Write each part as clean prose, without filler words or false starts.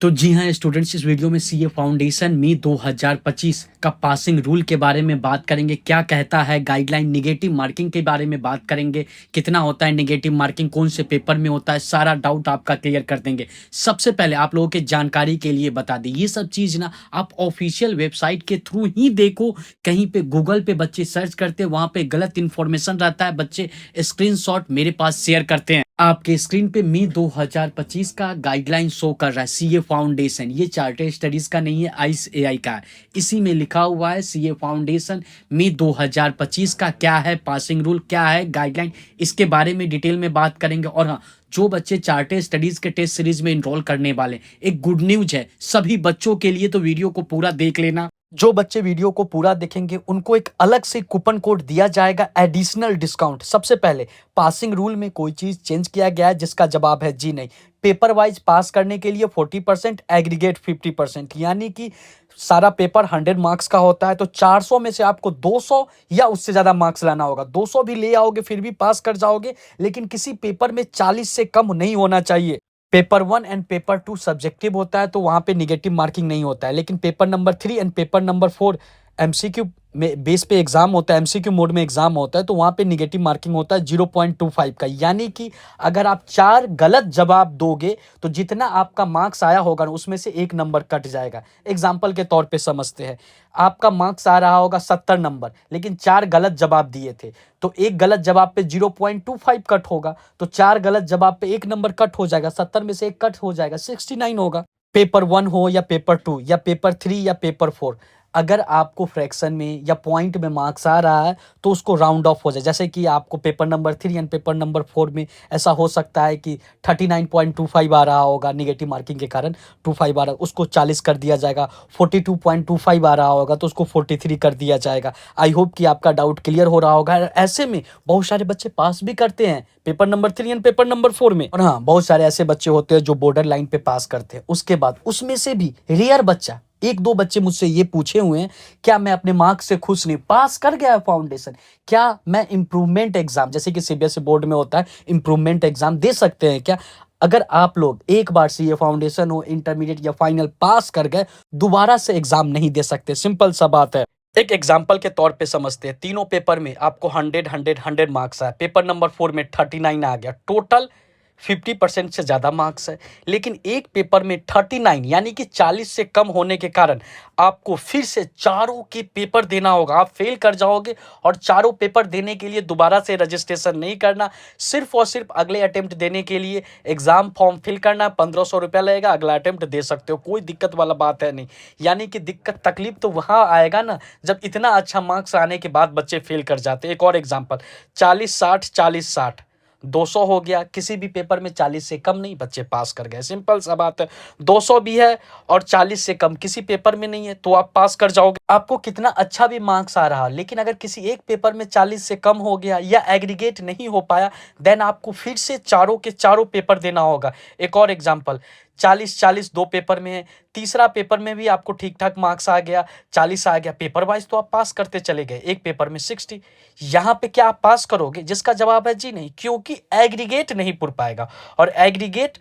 तो जी हाँ स्टूडेंट्स, इस वीडियो में सीए फाउंडेशन मी 2025 का पासिंग रूल के बारे में बात करेंगे। क्या कहता है गाइडलाइन, निगेटिव मार्किंग के बारे में बात करेंगे। कितना होता है निगेटिव मार्किंग, कौन से पेपर में होता है, सारा डाउट आपका क्लियर कर देंगे। सबसे पहले आप लोगों के जानकारी के लिए बता दें, ये सब चीज़ ना आप ऑफिशियल वेबसाइट के थ्रू ही देखो। कहीं पे गूगल पे बच्चे सर्च करते हैं, वहाँ पे गलत इन्फॉर्मेशन रहता है, बच्चे स्क्रीनशॉट मेरे पास शेयर करते हैं। आपके स्क्रीन पे मी 2025 का गाइडलाइन शो कर रहा है। सीए फाउंडेशन, ये चार्टर्ड स्टडीज का नहीं है, आइस एआई का है। इसी में लिखा हुआ है सीए फाउंडेशन मी 2025 का क्या है पासिंग रूल, क्या है गाइडलाइन, इसके बारे में डिटेल में बात करेंगे। और हाँ, जो बच्चे चार्टर्ड स्टडीज के टेस्ट सीरीज में इनरोल करने वाले, एक गुड न्यूज है सभी बच्चों के लिए, तो वीडियो को पूरा देख लेना। जो बच्चे वीडियो को पूरा देखेंगे उनको एक अलग से कूपन कोड दिया जाएगा, एडिशनल डिस्काउंट। सबसे पहले, पासिंग रूल में कोई चीज चेंज किया गया है? जिसका जवाब है जी नहीं। पेपर वाइज पास करने के लिए 40%, एग्रीगेट 50%, यानी कि सारा पेपर 100 मार्क्स का होता है, तो 400 में से आपको 200 या उससे ज्यादा मार्क्स लाना होगा। 200 भी ले आओगे फिर भी पास कर जाओगे, लेकिन किसी पेपर में 40 से कम नहीं होना चाहिए। पेपर 1 एंड पेपर 2 सब्जेक्टिव होता है, तो वहां पे निगेटिव मार्किंग नहीं होता है, लेकिन paper number 3 and paper number 4 MCQ में बेस पे एग्जाम होता है, एमसीक्यू मोड में एग्जाम होता है, तो वहां पे निगेटिव मार्किंग होता है 0.25 का। यानी कि अगर आप 4 गलत जवाब दोगे तो जितना आपका मार्क्स आया होगा ना, उसमें से 1 नंबर कट जाएगा। एग्जाम्पल के तौर पे समझते हैं, आपका मार्क्स आ रहा होगा 70 नंबर, लेकिन 4 गलत जवाब दिए थे, तो एक गलत जवाब पे 0.25 कट होगा, तो 4 गलत जवाब पे 1 नंबर कट हो जाएगा, 70 में से 1 कट हो जाएगा, 69 होगा। पेपर 1 हो या पेपर 2 या पेपर 3 या पेपर 4, अगर आपको फ्रैक्शन में या पॉइंट में मार्क्स आ रहा है तो उसको राउंड ऑफ हो जाए। जैसे कि आपको paper number 3 and paper number 4 में ऐसा हो सकता है कि 39.25 आ रहा होगा, निगेटिव मार्किंग के कारण 25 आ रहा है, उसको 40 कर दिया जाएगा। 42.25 आ रहा होगा तो उसको 43 कर दिया जाएगा। आई होप कि आपका डाउट क्लियर हो रहा होगा। ऐसे में बहुत सारे बच्चे पास भी करते हैं paper number 3 and paper number 4 में, और हाँ, बहुत सारे ऐसे बच्चे होते हैं जो बॉर्डर लाइन पे पास करते हैं। उसके बाद उसमें से भी रेयर बच्चा, 1-2 बच्चे मुझसे ये पूछे हुए हैं, क्या मैं अपने मार्क्स से खुश नहीं, पास कर गया फाउंडेशन, क्या मैं इंप्रूवमेंट एग्जाम, जैसे कि सीबीएसई बोर्ड में होता है, इंप्रूवमेंट एग्जाम दे सकते हैं क्या? अगर आप लोग एक बार सीए फाउंडेशन हो, इंटरमीडिएट या फाइनल पास कर गए, दोबारा से एग्जाम नहीं दे सकते। सिंपल सा बात है। एक एग्जाम्पल के तौर पे समझते हैं, तीनों पेपर में आपको 100 मार्क्स आए, पेपर नंबर 4 में 39 आ गया, टोटल 50% से ज़्यादा मार्क्स है, लेकिन एक पेपर में 39 यानी कि 40 से कम होने के कारण आपको फिर से चारों के पेपर देना होगा। आप फेल कर जाओगे और चारों पेपर देने के लिए दोबारा से रजिस्ट्रेशन नहीं करना, सिर्फ और सिर्फ अगले अटेम्प्ट देने के लिए एग्जाम फॉर्म फिल करना, 1500 रुपया लगेगा, अगला अटेम्प्ट दे सकते हो, कोई दिक्कत वाला बात है नहीं। यानी कि दिक्कत तकलीफ तो वहाँ आएगा ना, जब इतना अच्छा मार्क्स आने के बाद बच्चे फेल कर जाते हैं। एक और एग्जाम्पल, 40-60 40-60 200 हो गया, किसी भी पेपर में 40 से कम नहीं, बच्चे पास कर गए। सिंपल सा बात है। 200 भी है और 40 से कम किसी पेपर में नहीं है, तो आप पास कर जाओगे। आपको कितना अच्छा भी मार्क्स आ रहा, लेकिन अगर किसी एक पेपर में 40 से कम हो गया या एग्रीगेट नहीं हो पाया, देन आपको फिर से चारों के चारों पेपर देना होगा। एक और एग्जाम्पल, 40-40 2 पेपर में है, तीसरा पेपर में भी आपको ठीक ठाक मार्क्स आ गया, 40 आ गया, पेपर वाइज तो आप पास करते चले गए, एक पेपर में 60। यहाँ पे क्या आप पास करोगे? जिसका जवाब है जी नहीं, क्योंकि एग्रीगेट नहीं पुर पाएगा, और एग्रीगेट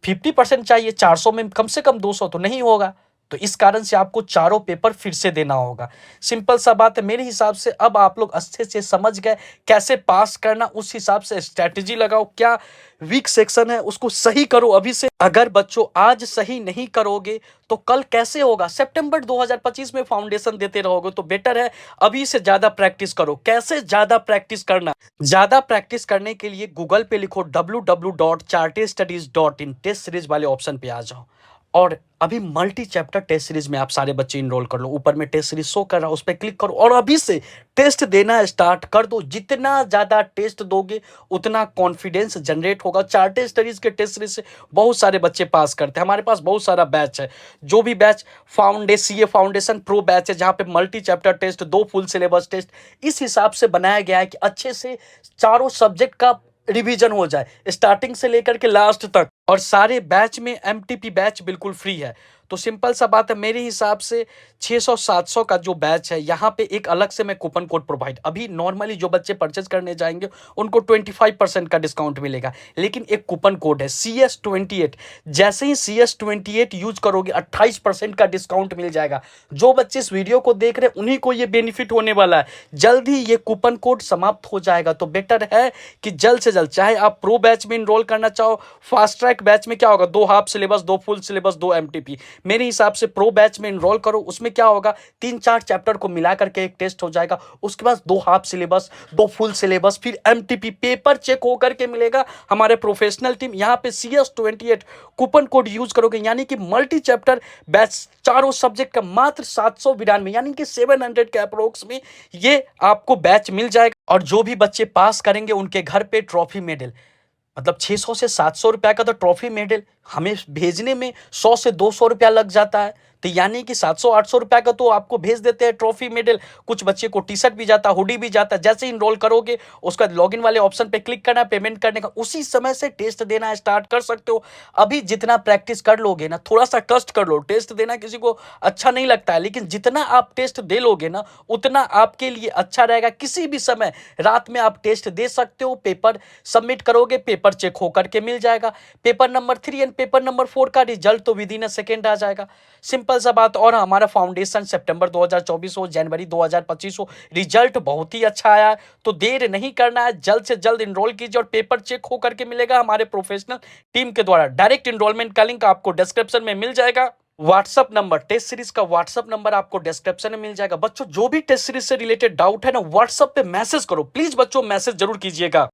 50% चाहिए, 400 में कम से कम 200 तो नहीं होगा, तो इस कारण से आपको चारों पेपर फिर से देना होगा। सिंपल सा बात है। मेरे हिसाब से अब आप लोग अच्छे से समझ गए कैसे पास करना, उस हिसाब से स्ट्रेटेजी लगाओ, क्या वीक सेक्शन है उसको सही करो अभी से। अगर बच्चों आज सही नहीं करोगे तो कल कैसे होगा? सितंबर 2025 में फाउंडेशन देते रहोगे, तो बेटर है अभी से ज्यादा प्रैक्टिस करो। कैसे ज्यादा प्रैक्टिस करना? ज्यादा प्रैक्टिस करने के लिए गूगल पे लिखो www.chartedstudies.in, टेस्ट सीरीज वाले ऑप्शन पे आ जाओ, और अभी मल्टी चैप्टर टेस्ट सीरीज में आप सारे बच्चे इनरोल कर लो। ऊपर में टेस्ट सीरीज शो कर रहा है, उस पर क्लिक करो और अभी से टेस्ट देना स्टार्ट कर दो। जितना ज्यादा टेस्ट दोगे उतना कॉन्फिडेंस जनरेट होगा। चार्टर्ड स्टडीज के टेस्ट सीरीज से बहुत सारे बच्चे पास करते हैं। हमारे पास बहुत सारा बैच है, जो भी batch CA foundation pro batch है, जहाँ पे multi chapter test, 2 full syllabus test इस हिसाब से बनाया गया है कि अच्छे से चारों सब्जेक्ट का रिवीजन हो जाए, स्टार्टिंग से लेकर के लास्ट तक। और सारे बैच में एमटीपी बैच बिल्कुल फ्री है। तो सिंपल सा बात है, मेरे हिसाब से 600-700 का जो बैच है, यहाँ पे एक अलग से मैं कूपन कोड प्रोवाइड, अभी नॉर्मली जो बच्चे परचेज करने जाएंगे उनको 25% का डिस्काउंट मिलेगा, लेकिन एक कूपन कोड है CS28। जैसे ही CS28 यूज करोगे 28% का डिस्काउंट मिल जाएगा। जो बच्चे इस वीडियो को देख रहे हैं उन्हीं को ये बेनिफिट होने वाला है। जल्द ही ये कूपन कोड समाप्त हो जाएगा, तो बेटर है कि जल्द से जल्द, चाहे आप प्रो बैच में इनरोल करना चाहो, फास्ट ट्रैक बैच में क्या होगा, 2 half syllabus, 2 full syllabus, 2 MTP. मेरे हिसाब से प्रो बैच में इनरोल करो, उसमें क्या होगा, 3-4 चैप्टर को मिला करके एक टेस्ट हो जाएगा, उसके बाद 2 हाफ सिलेबस, 2 फुल सिलेबस, फिर एमटीपी पेपर चेक होकर के मिलेगा। हमारे प्रोफेशनल टीम यहाँ पे CS28 कूपन कोड यूज करोगे, यानी कि मल्टी चैप्टर बैच चारों सब्जेक्ट का मात्र 792, यानी कि 700 के अप्रोक्स में ये आपको बैच मिल जाएगा। और जो भी बच्चे पास करेंगे उनके घर पे ट्रॉफी मेडल, मतलब 600 से 700 रुपया का तो ट्रॉफी मेडल हमें भेजने में 100 से 200 रुपया लग जाता है, तो यानी कि 700-800 रुपया का तो आपको भेज देते हैं ट्रॉफी मेडल। कुछ बच्चे को टी शर्ट भी जाता है, हुडी भी जाता है। जैसे ही इनरोल करोगे उसका लॉगिन वाले ऑप्शन पे क्लिक करना है, पेमेंट करने का, उसी समय से टेस्ट देना स्टार्ट कर सकते हो। अभी जितना प्रैक्टिस कर लोगे ना, थोड़ा सा कष्ट कर लो, टेस्ट देना किसी को अच्छा नहीं लगता है, लेकिन जितना आप टेस्ट दे लोगे ना उतना आपके लिए अच्छा रहेगा। किसी भी समय रात में आप टेस्ट दे सकते हो, पेपर सबमिट करोगे, पेपर चेक होकर के मिल जाएगा। Paper number 3 and paper number 4 का रिजल्ट तो विद इन अ सेकेंड आ जाएगा। सिंपल सा बात। और हमारा फाउंडेशन सितंबर 2024 हो, जनवरी 2025 हो, रिजल्ट बहुत ही अच्छा आया है, तो देर नहीं करना है, जल्द से जल्द इनरोल कीजिए और पेपर चेक हो करके मिलेगा हमारे प्रोफेशनल टीम के द्वारा। डायरेक्ट इनरोलमेंट का लिंक आपको डिस्क्रिप्शन में मिल जाएगा। व्हाट्सअप नंबर, टेस्ट सीरीज का व्हाट्सअप नंबर आपको डिस्क्रिप्शन में मिल जाएगा। बच्चों जो भी टेस्ट सीरीज से रिलेटेड डाउट है ना, व्हाट्सअप पे मैसेज करो प्लीज, बच्चों मैसेज जरूर कीजिएगा।